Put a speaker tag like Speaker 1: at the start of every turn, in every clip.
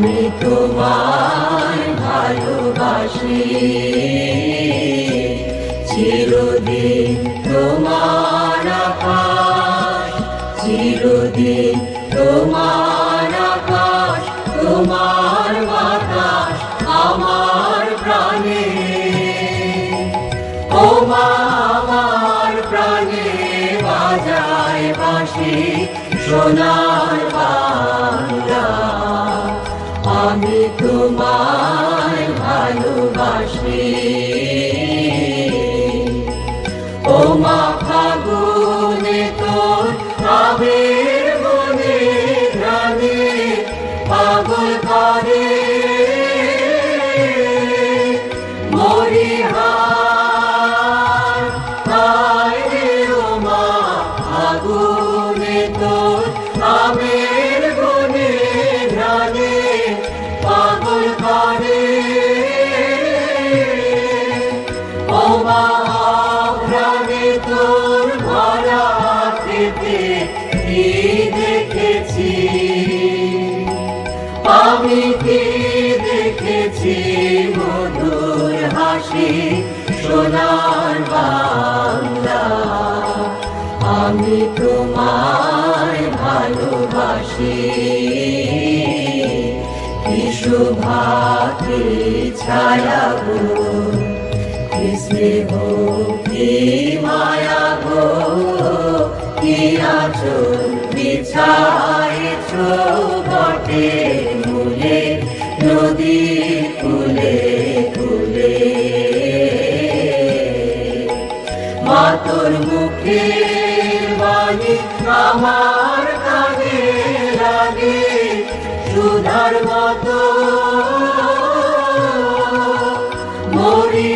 Speaker 1: আমি তোমায় ভালোবাসি, চিরদিন তোমার আকাশ, চিরদিন তোমার আকাশ, তোমার বাতাস আমার প্রাণে। ও মা আমার প্রাণে বাজায় বাঁশি সোনার বাংলা, আমি তোমায় ভালোবাসি। ও মা ফাগুনে তোর আবির বনে ঘ্রাণে পাগল করে মরি হায় রে। ও মা ফাগুনে তোর আবির বনে ঘ্রাণে পাগল করে। ও মা ঘ্রাণে তোর ভরা খেতে কি দেখেছি, আমি কি দেখেছি মধুর হাসি সোনার বাংলা, আমি তোমায় ভালোবাসি। কি শুভাতি ছায়া গো, কি স্নেহ কি মায়া গো, কি আঁচল বিছায়েছ বটের মূলে নদী কূলে কূলে। মা তোর মুখের বাণী আমার কানে লাগে সুধার মতো, মরি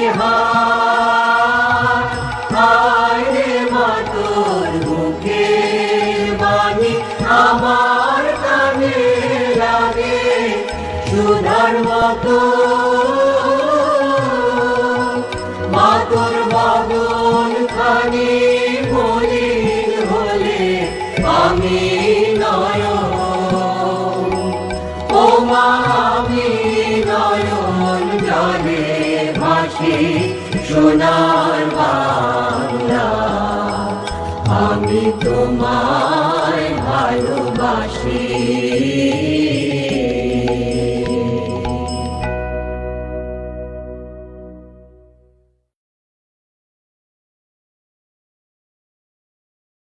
Speaker 1: হায় রে। মা তোর মুখের বাণী আমার কানে লাগে সুধার মতো, মা তোর বদন খানি মলিন হলে আমি নয়ন। ও মা আমি নয়ন জলে ভাসি সোনার বাংলা, আমি তোমায় ভালোবাসি।